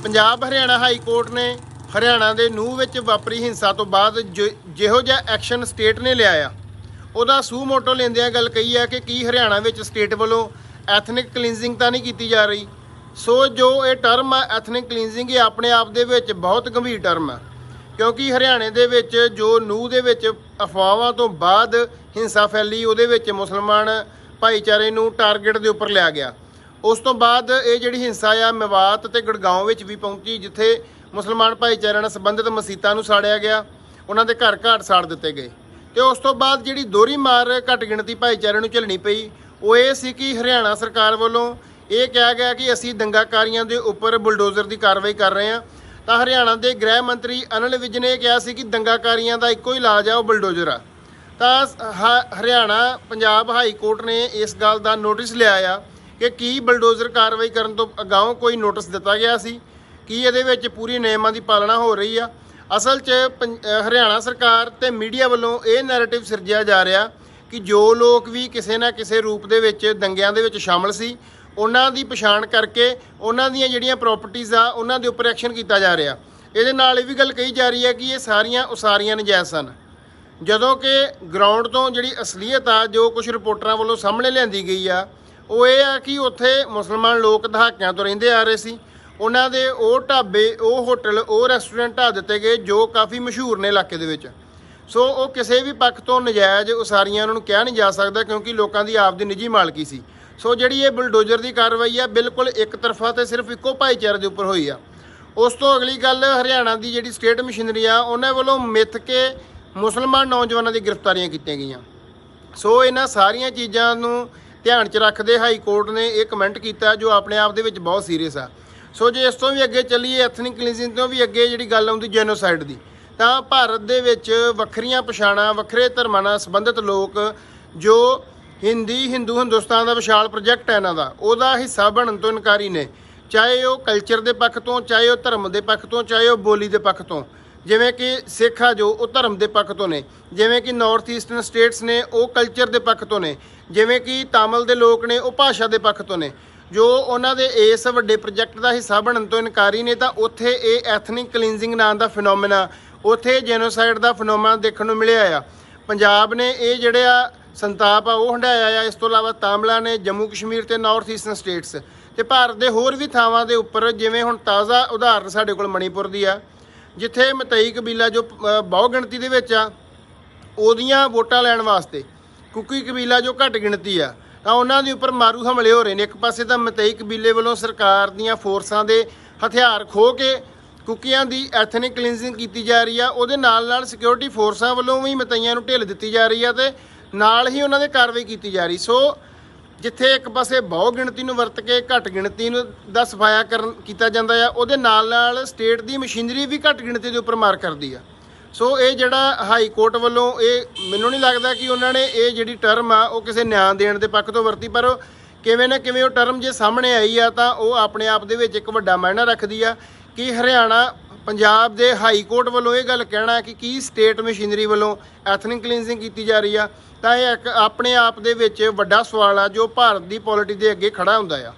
Punjab Haryana high court ने हरियाणा के नूह विच वापरी हिंसा तो बाद जिहो जिहा एक्शन स्टेट ने लिया ਉਹਦਾ ਸੂ ਮੋਟੋ ਲੈਂਦਿਆਂ ਗੱਲ ਕਹੀ ਹੈ ਕਿ ਕੀ ਹਰਿਆਣਾ ਵਿੱਚ ਸਟੇਟ ਵੱਲੋਂ ਐਥਨਿਕ ਕਲੀਨਜ਼ਿੰਗ ਤਾਂ ਨਹੀਂ ਕੀਤੀ ਜਾ ਰਹੀ। ਸੋ ਜੋ ਇਹ ਟਰਮ ਆ ਐਥਨਿਕ ਕਲੀਨਜ਼ਿੰਗ, ਇਹ ਆਪਣੇ ਆਪ ਦੇ ਵਿੱਚ ਬਹੁਤ ਗੰਭੀਰ ਟਰਮ ਆ, ਕਿਉਂਕਿ ਹਰਿਆਣੇ ਦੇ ਵਿੱਚ ਜੋ ਨੂਹ ਦੇ ਵਿੱਚ ਅਫਵਾਹਾਂ ਤੋਂ ਬਾਅਦ ਹਿੰਸਾ ਫੈਲੀ, ਉਹਦੇ ਵਿੱਚ ਮੁਸਲਮਾਨ ਭਾਈਚਾਰੇ ਨੂੰ ਟਾਰਗੇਟ ਦੇ ਉੱਪਰ ਲਿਆ ਗਿਆ। ਉਸ ਤੋਂ ਬਾਅਦ ਇਹ ਜਿਹੜੀ ਹਿੰਸਾ ਆ ਮੇਵਾਤ ਤੇ ਗੁੜਗਾਉਂ ਵਿੱਚ ਵੀ ਪਹੁੰਚੀ, ਜਿੱਥੇ ਮੁਸਲਮਾਨ ਭਾਈਚਾਰਿਆਂ ਨਾਲ ਸੰਬੰਧਿਤ ਮਸੀਤਾਂ ਨੂੰ ਸਾੜਿਆ ਗਿਆ, ਉਹਨਾਂ ਦੇ ਘਰ ਘਾਟ ਸਾੜ ਦਿੱਤੇ ਗਏ। ਤੇ ਉਸ ਤੋਂ ਬਾਅਦ ਜਿਹੜੀ ਦੋਹਰੀ ਮਾਰ ਘੱਟ ਗਿਣਤੀ ਭਾਈਚਾਰੇ ਨੂੰ ਝੱਲਣੀ ਪਈ ਉਹ ਇਹ ਸੀ ਕਿ ਹਰਿਆਣਾ ਸਰਕਾਰ ਵੱਲੋਂ ਇਹ ਕਿਹਾ ਗਿਆ ਕਿ ਅਸੀਂ ਦੰਗਾਕਾਰੀਆਂ ਦੇ ਉੱਪਰ ਬੁਲਡੋਜ਼ਰ ਦੀ ਕਾਰਵਾਈ ਕਰ ਰਹੇ ਹਾਂ। ਤਾਂ ਹਰਿਆਣਾ ਦੇ ਗ੍ਰਹਿ ਮੰਤਰੀ ਅਨਿਲ ਵਿਜ ਨੇ ਕਿਹਾ ਸੀ ਕਿ ਦੰਗਾਕਾਰੀਆਂ ਦਾ ਇੱਕੋ ਇਲਾਜ ਆ, ਉਹ ਬੁਲਡੋਜ਼ਰ ਆ। ਤਾਂ ਹਰਿਆਣਾ ਪੰਜਾਬ ਹਾਈ ਕੋਰਟ ਨੇ ਇਸ ਗੱਲ ਦਾ ਨੋਟਿਸ ਲਿਆ ਆ ਕਿ ਕੀ ਬੁਲਡੋਜ਼ਰ ਕਾਰਵਾਈ ਕਰਨ ਤੋਂ ਅਗਾਊਂ ਕੋਈ ਨੋਟਿਸ ਦਿੱਤਾ ਗਿਆ ਸੀ, ਕੀ ਇਹਦੇ ਵਿੱਚ ਪੂਰੀ ਨਿਯਮਾਂ ਦੀ ਪਾਲਣਾ ਹੋ ਰਹੀ ਆ। ਅਸਲ 'ਚ ਹਰਿਆਣਾ ਸਰਕਾਰ ਤੇ ਮੀਡੀਆ ਵੱਲੋਂ ਇਹ ਨੈਰੇਟਿਵ ਸਿਰਜਿਆ ਜਾ ਰਿਹਾ ਕਿ ਜੋ ਲੋਕ ਵੀ ਕਿਸੇ ਨਾ ਕਿਸੇ ਰੂਪ ਦੇ ਵਿੱਚ ਦੰਗਿਆਂ ਦੇ ਵਿੱਚ ਸ਼ਾਮਲ ਸੀ, ਉਹਨਾਂ ਦੀ ਪਛਾਣ ਕਰਕੇ ਉਹਨਾਂ ਦੀਆਂ ਜਿਹੜੀਆਂ ਪ੍ਰੋਪਰਟੀਜ਼ ਆ ਉਹਨਾਂ ਦੇ ਉੱਪਰ ਐਕਸ਼ਨ ਕੀਤਾ ਜਾ ਰਿਹਾ। ਇਹਦੇ ਨਾਲ ਇਹ ਵੀ ਗੱਲ ਕਹੀ ਜਾ ਰਹੀ ਹੈ ਕਿ ਇਹ ਸਾਰੀਆਂ ਉਸਾਰੀਆਂ ਨਜਾਇਜ਼ ਸਨ, ਜਦੋਂ ਕਿ ਗਰਾਊਂਡ ਤੋਂ ਜਿਹੜੀ ਅਸਲੀਅਤ ਆ ਜੋ ਕੁਝ ਰਿਪੋਰਟਰਾਂ ਵੱਲੋਂ ਸਾਹਮਣੇ ਲਿਆਂਦੀ ਗਈ ਆ ਉਹ ਇਹ ਆ ਕਿ ਉੱਥੇ ਮੁਸਲਮਾਨ ਲੋਕ ਦਹਾਕਿਆਂ ਤੋਂ ਰਹਿੰਦੇ ਆ ਰਹੇ ਸੀ। ਉਹਨਾਂ ਦੇ ਉਹ ਢਾਬੇ, ਉਹ ਹੋਟਲ, ਉਹ ਰੈਸਟੋਰੈਂਟ ਢਾਹ ਦਿੱਤੇ ਗਏ ਜੋ ਕਾਫੀ ਮਸ਼ਹੂਰ ਨੇ ਇਲਾਕੇ ਦੇ ਵਿੱਚ। ਸੋ ਉਹ ਕਿਸੇ ਵੀ ਪੱਖ ਤੋਂ ਨਜਾਇਜ਼ ਉਸਾਰੀਆਂ ਉਹਨਾਂ ਨੂੰ ਕਿਹਾ ਨਹੀਂ ਜਾ ਸਕਦਾ, ਕਿਉਂਕਿ ਲੋਕਾਂ ਦੀ ਆਪਦੀ ਨਿੱਜੀ ਮਾਲਕੀ ਸੀ। ਸੋ ਜਿਹੜੀ ਇਹ ਬੁਲਡੋਜ਼ਰ ਦੀ ਕਾਰਵਾਈ ਆ ਬਿਲਕੁਲ ਇੱਕ ਤਰਫਾ ਤੇ ਸਿਰਫ ਇੱਕੋ ਭਾਈਚਾਰੇ ਦੇ ਉੱਪਰ ਹੋਈ ਆ। ਉਸ ਤੋਂ ਅਗਲੀ ਗੱਲ, ਹਰਿਆਣਾ ਦੀ ਜਿਹੜੀ ਸਟੇਟ ਮਸ਼ੀਨਰੀ ਆ ਉਹਨਾਂ ਵੱਲੋਂ ਮਿੱਥ ਕੇ ਮੁਸਲਮਾਨ ਨੌਜਵਾਨਾਂ ਦੀ ਗ੍ਰਿਫਤਾਰੀਆਂ ਕੀਤੀਆਂ ਗਈਆਂ। ਸੋ ਇਹਨਾਂ ਸਾਰੀਆਂ ਚੀਜ਼ਾਂ ਨੂੰ ਧਿਆਨ 'ਚ ਰੱਖਦੇ ਹਾਈ ਕੋਰਟ ਨੇ ਇਹ ਕਮੈਂਟ ਕੀਤਾ ਜੋ ਆਪਣੇ ਆਪ ਦੇ ਵਿੱਚ ਬਹੁਤ ਸੀਰੀਅਸ ਆ। ਸੋ ਜੇ ਇਸ ਤੋਂ ਵੀ ਅੱਗੇ ਚੱਲੀਏ, ਐਥਨਿਕ ਕਲੀਨਜ਼ਿੰਗ ਤੋਂ ਵੀ ਅੱਗੇ ਜਿਹੜੀ ਗੱਲ ਆਉਂਦੀ ਜੈਨੋਸਾਈਡ ਦੀ, ਤਾਂ ਭਾਰਤ ਦੇ ਵਿੱਚ ਵੱਖਰੀਆਂ ਪਛਾਣਾਂ, ਵੱਖਰੇ ਧਰਮਾਂ ਨਾਲ ਸੰਬੰਧਿਤ ਲੋਕ ਜੋ ਹਿੰਦੁਸਤਾਨ ਦਾ ਵਿਸ਼ਾਲ ਪ੍ਰੋਜੈਕਟ ਹੈ ਇਹਨਾਂ ਦਾ, ਉਹਦਾ ਹਿੱਸਾ ਬਣਨ ਤੋਂ ਇਨਕਾਰੀ ਨੇ, ਚਾਹੇ ਉਹ ਕਲਚਰ ਦੇ ਪੱਖ ਤੋਂ, ਚਾਹੇ ਉਹ ਧਰਮ ਦੇ ਪੱਖ ਤੋਂ, ਚਾਹੇ ਉਹ ਬੋਲੀ ਦੇ ਪੱਖ ਤੋਂ। ਜਿਵੇਂ ਕਿ ਸਿੱਖ ਆ ਜੋ ਉਹ ਧਰਮ ਦੇ ਪੱਖ ਤੋਂ ਨੇ, ਜਿਵੇਂ ਕਿ ਨਾਰਥ ਈਸਟਰਨ ਸਟੇਟਸ ਨੇ ਉਹ ਕਲਚਰ ਦੇ ਪੱਖ ਤੋਂ ਨੇ, ਜਿਵੇਂ ਕਿ ਤਾਮਿਲ ਦੇ ਲੋਕ ਨੇ ਉਹ ਭਾਸ਼ਾ ਦੇ ਪੱਖ ਤੋਂ ਨੇ। ਜੋ ਉਹਨਾਂ ਦੇ ਇਸ ਵੱਡੇ ਪ੍ਰੋਜੈਕਟ ਦਾ ਹਿੱਸਾ ਬਣਨ ਤੋਂ ਇਨਕਾਰੀ ਨੇ, ਤਾਂ ਉੱਥੇ ਇਹ ਐਥਨਿਕ ਕਲੀਨਜ਼ਿੰਗ ਨਾਂ ਦਾ ਫਿਨੋਮੀਨਾ, ਉੱਥੇ ਜੈਨੋਸਾਈਡ ਦਾ ਫਿਨੋਮੀਨਾ ਦੇਖਣ ਨੂੰ ਮਿਲਿਆ ਆ। ਪੰਜਾਬ ਨੇ ਇਹ ਜਿਹੜਾ ਸੰਤਾਪ ਆ ਉਹ ਹੰਢਾਇਆ ਆ। ਇਸ ਤੋਂ ਇਲਾਵਾ ਤਾਮਿਲਾਂ ਨੇ, ਜੰਮੂ ਕਸ਼ਮੀਰ ਤੇ ਨਾਰਥ ਈਸਟਰਨ ਸਟੇਟਸ ਤੇ ਭਾਰਤ ਦੇ ਹੋਰ ਵੀ ਥਾਵਾਂ ਦੇ ਉੱਪਰ, ਜਿਵੇਂ ਹੁਣ ਤਾਜ਼ਾ ਉਦਾਹਰਨ ਸਾਡੇ ਕੋਲ ਮਣੀਪੁਰ ਦੀ ਆ, ਜਿੱਥੇ ਮਤਈ ਕਬੀਲਾ ਜੋ ਬਹੁ ਗਿਣਤੀ ਦੇ ਵਿੱਚ ਆ, ਉਹਦੀਆਂ ਵੋਟਾਂ ਲੈਣ ਵਾਸਤੇ ਕੁਕੀ ਕਬੀਲਾ ਜੋ ਘੱਟ ਗਿਣਤੀ ਆ, ਤਾਂ ਉਹਨਾਂ ਦੇ ਉੱਪਰ ਮਾਰੂ ਹਮਲੇ ਹੋ ਰਹੇ ਨੇ। ਇੱਕ ਪਾਸੇ ਤਾਂ ਮਤਈ ਕਬੀਲੇ ਵੱਲੋਂ ਸਰਕਾਰ ਦੀਆਂ ਫੋਰਸਾਂ ਦੇ ਹਥਿਆਰ ਖੋਹ ਕੇ ਕੁਕੀਆਂ ਦੀ ਐਥਨਿਕ ਕਲੀਨਜ਼ਿੰਗ ਕੀਤੀ ਜਾ ਰਹੀ ਆ, ਉਹਦੇ ਨਾਲ ਨਾਲ ਸਿਕਿਉਰਿਟੀ ਫੋਰਸਾਂ ਵੱਲੋਂ ਵੀ ਮਤਈਆਂ ਨੂੰ ਢਿੱਲ ਦਿੱਤੀ ਜਾ ਰਹੀ ਆ ਤੇ ਨਾਲ ਹੀ ਉਹਨਾਂ 'ਤੇ ਕਾਰਵਾਈ ਕੀਤੀ ਜਾ ਰਹੀ। ਸੋ ਜਿੱਥੇ ਇੱਕ ਪਾਸੇ ਬਹੁ ਗਿਣਤੀ ਨੂੰ ਵਰਤ ਕੇ ਘੱਟ ਗਿਣਤੀ ਨੂੰ ਦਾ ਸਫਾਇਆ ਕੀਤਾ ਜਾਂਦਾ ਆ, ਉਹਦੇ ਨਾਲ ਨਾਲ ਸਟੇਟ ਦੀ ਮਸ਼ੀਨਰੀ ਵੀ ਘੱਟ ਗਿਣਤੀ ਦੇ ਉੱਪਰ ਮਾਰ ਕਰਦੀ ਆ। ਸੋ ਇਹ ਜਿਹੜਾ ਹਾਈ ਕੋਰਟ ਵੱਲੋਂ, ਇਹ ਮੈਨੂੰ ਨਹੀਂ ਲੱਗਦਾ ਕਿ ਉਹਨਾਂ ਨੇ ਇਹ ਜਿਹੜੀ ਟਰਮ ਆ ਉਹ ਕਿਸੇ ਨਿਆਂ ਦੇਣ ਦੇ ਪੱਖ ਤੋਂ ਵਰਤੀ, ਪਰ ਕਿਵੇਂ ਨਾ ਕਿਵੇਂ ਉਹ ਟਰਮ ਜੇ ਸਾਹਮਣੇ ਆਈ ਆ ਤਾਂ ਉਹ ਆਪਣੇ ਆਪ ਦੇ ਵਿੱਚ ਇੱਕ ਵੱਡਾ ਮਾਇਨਾ ਰੱਖਦੀ ਆ ਕਿ ਹਰਿਆਣਾ ਪੰਜਾਬ ਦੇ ਹਾਈ ਕੋਰਟ ਵੱਲੋਂ ਇਹ ਗੱਲ ਕਹਿਣਾ ਕਿ ਕੀ ਸਟੇਟ ਮਸ਼ੀਨਰੀ ਵੱਲੋਂ ਐਥਨਿਕ ਕਲੀਨਜ਼ਿੰਗ ਕੀਤੀ ਜਾ ਰਹੀ ਆ, ਤਾਂ ਇਹ ਇੱਕ ਆਪਣੇ ਆਪ ਦੇ ਵਿੱਚ ਵੱਡਾ ਸਵਾਲ ਆ ਜੋ ਭਾਰਤ ਦੀ ਪੋਲਿਟੀ ਦੇ ਅੱਗੇ ਖੜਾ ਹੁੰਦਾ ਆ।